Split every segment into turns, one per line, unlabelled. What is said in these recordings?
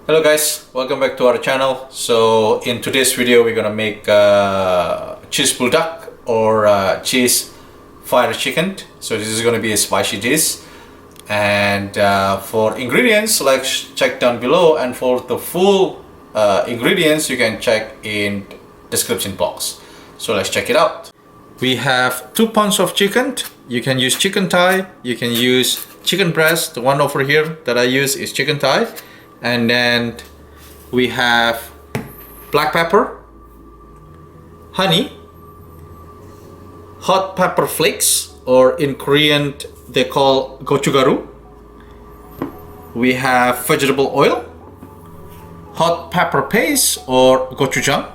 Hello guys, welcome back to our channel. So in today's video we're gonna make cheese buldak or cheese fire chicken. So this is gonna be a spicy dish, and for ingredients, like check down below, and for the full ingredients you can check in description box. So let's check it out. We have 2 pounds of chicken. You can use chicken thigh, you can use chicken breast. The one over here that I use is chicken thigh. And then we have black pepper, honey, hot pepper flakes, or in Korean they call gochugaru. We have vegetable oil, hot pepper paste or gochujang.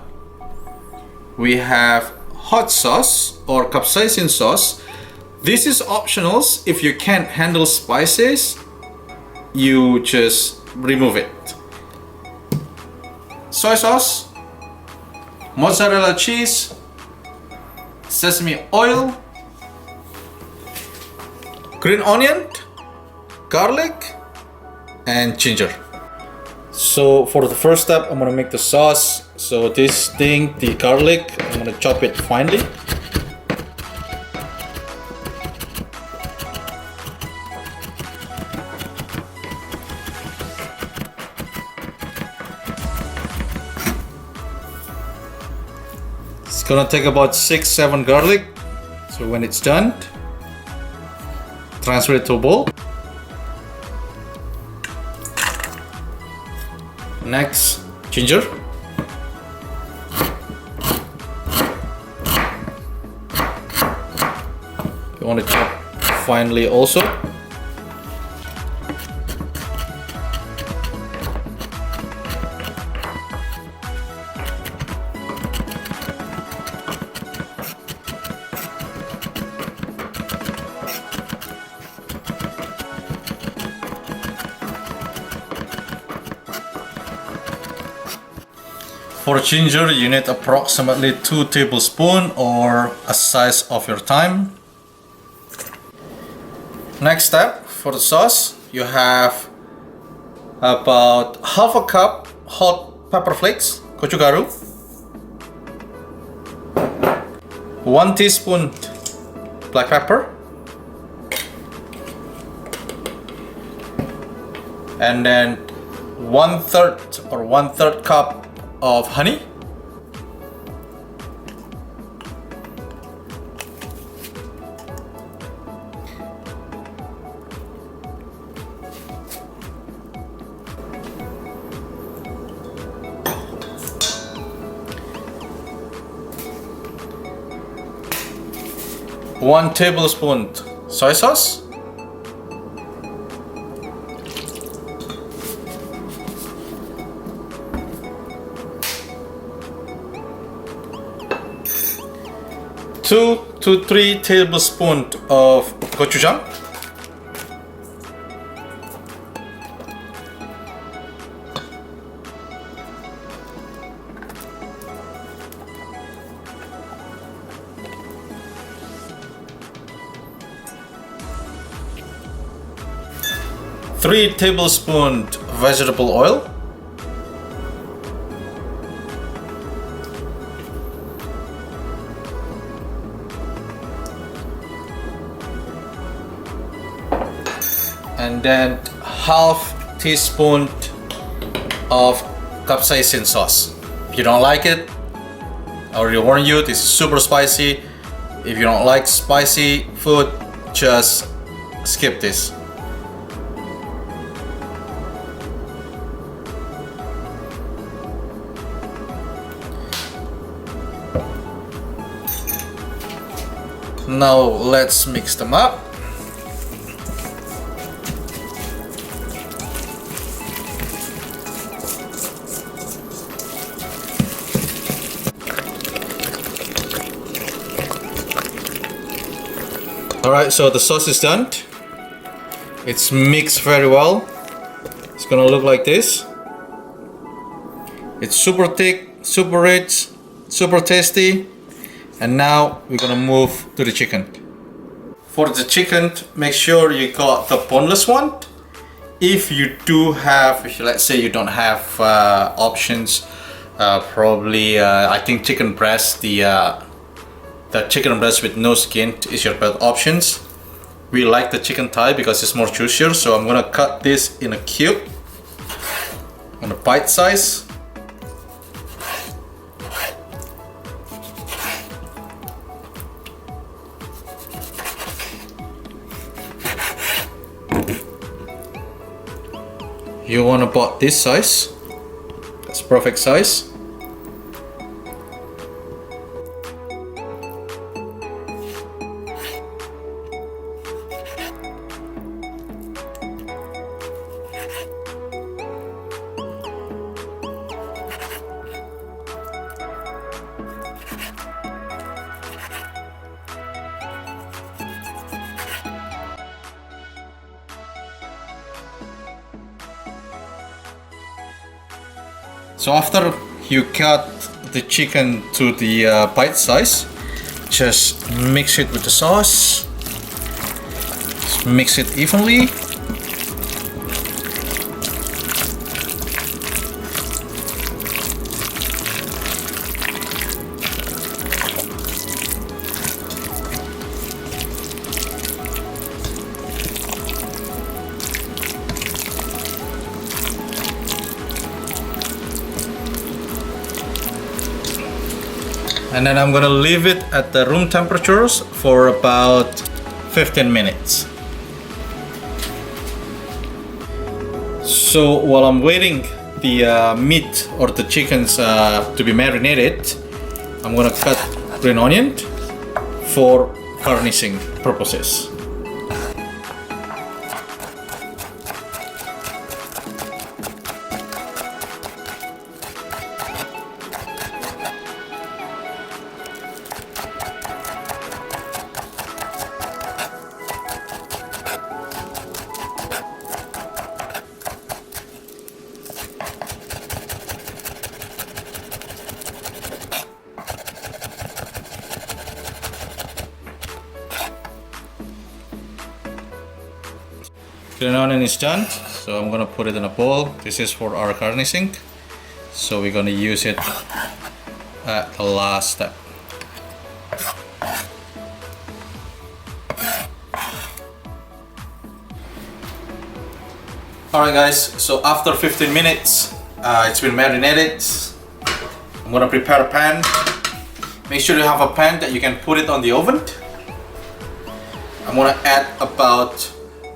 We have hot sauce or capsaicin sauce. This is optional. If you can't handle spices, you just remove it. Soy sauce, mozzarella cheese, sesame oil, green onion, garlic, and ginger. So for the first step, I'm gonna make the sauce. So this thing, the garlic, I'm gonna chop it finely. It's gonna take about 6-7 garlic. So when it's done, transfer it to a bowl. Next, ginger. You want to chop finely also. For ginger, you need approximately 2 tablespoons or a size of your thyme. Next step, for the sauce, you have about half a cup hot pepper flakes, gochugaru, 1 teaspoon black pepper, and then 1/3 cup of honey, one tablespoon soy sauce, two to 3 tablespoons of gochujang, three tablespoons vegetable oil, and then half teaspoon of capsaicin sauce. If you don't like it, I already warned you, this is super spicy. If you don't like spicy food, just skip this. Now let's mix them up. Alright, so the sauce is done. It's mixed very well. It's gonna look like this. It's super thick, super rich, super tasty. And now we're gonna move to the chicken. For the chicken, make sure you got the boneless one. if you do have, if you, let's say you don't have options, probably I think chicken breast, the chicken breast with no skin is your best options. We like the chicken thigh because it's more juicier, so I'm gonna cut this in a cube on a bite size. You want about this size. That's perfect size. So after you cut the chicken to the bite size, just mix it with the sauce. Just mix it evenly. And then I'm gonna leave it at the room temperatures for about 15 minutes. So while I'm waiting the meat or the chickens to be marinated, I'm gonna cut green onion for garnishing purposes. Green onion is done, so I'm gonna put it in a bowl. This is for our garnishing, so we're gonna use it at the last step. Alright guys, so after 15 minutes, it's been marinated. I'm gonna prepare a pan. Make sure you have a pan that you can put it on the oven. I'm gonna add about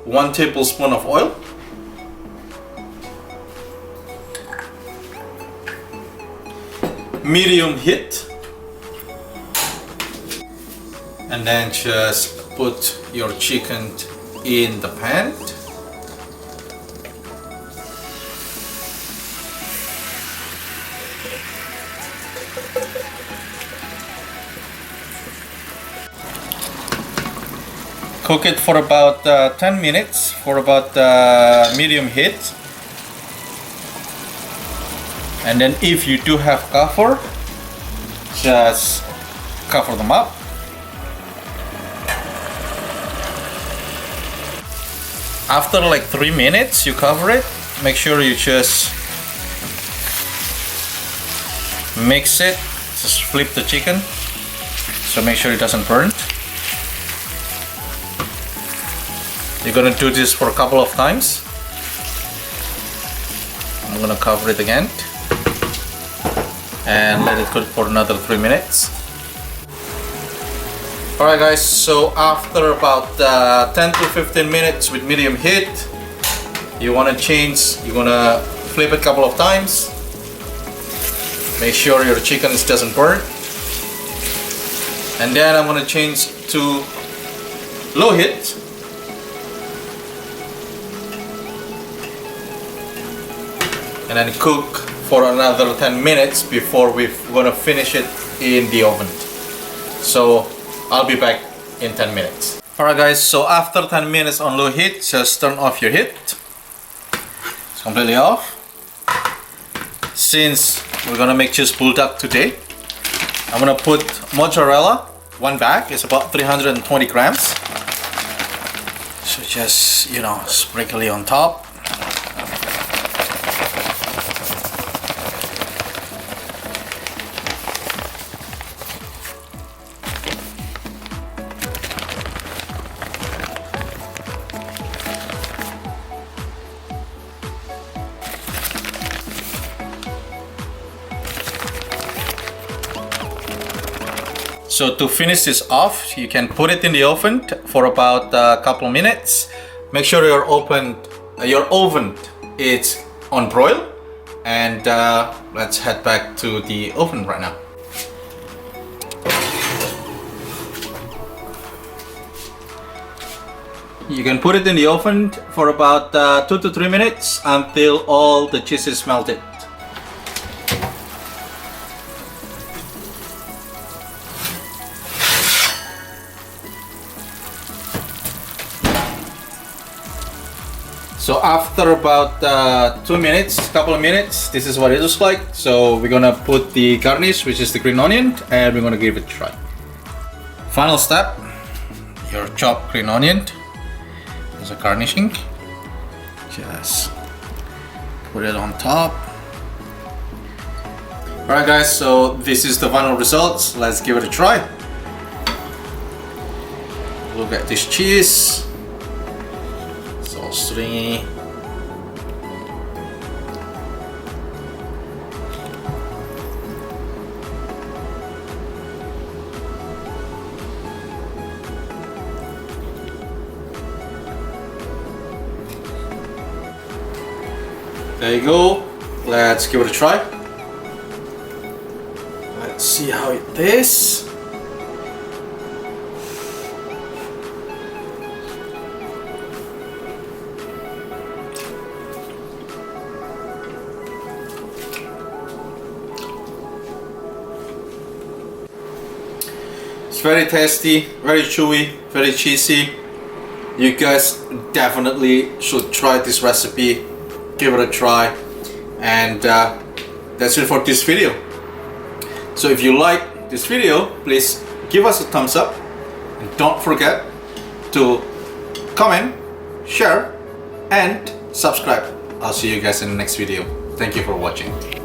1 tablespoon of oil. Medium heat. And then just put your chicken in the pan. Cook it for about 10 minutes for about medium heat. And then if you do have cover, just cover them up. After like 3 minutes, you cover it. Make sure you just mix it. Just flip the chicken, so make sure it doesn't burn. You're gonna do this for a couple of times. I'm gonna cover it again and let it cook for another 3 minutes. Alright guys, so after about 10 to 15 minutes with medium heat, you wanna flip it a couple of times. Make sure your chicken doesn't burn. And then I'm gonna change to low heat. And then cook for another 10 minutes before we're gonna finish it in the oven. So I'll be back in 10 minutes. Alright guys, so after 10 minutes on low heat, just turn off your heat. It's completely off. Since we're gonna make cheese bulldog today, I'm gonna put mozzarella, 1 bag, it's about 320 grams. So just, sprinkle it on top. So to finish this off, you can put it in the oven for about a couple of minutes. Make sure your oven is on broil, and let's head back to the oven right now. You can put it in the oven for about 2 to 3 minutes until all the cheese is melted. So after about 2 minutes, couple of minutes, this is what it looks like. So we're gonna put the garnish, which is the green onion, and we're gonna give it a try. Final step, your chopped green onion as a garnishing. Just put it on top. Alright guys, so this is the final results. Let's give it a try. Look at this cheese. So stringy. There you go. Let's give it a try. Let's see how it tastes. It's very tasty, very chewy, very cheesy. You guys definitely should try this recipe. Give it a try, and that's it for this video. So if you like this video, please give us a thumbs up, and don't forget to comment, share, and subscribe. I'll see you guys in the next video. Thank you for watching.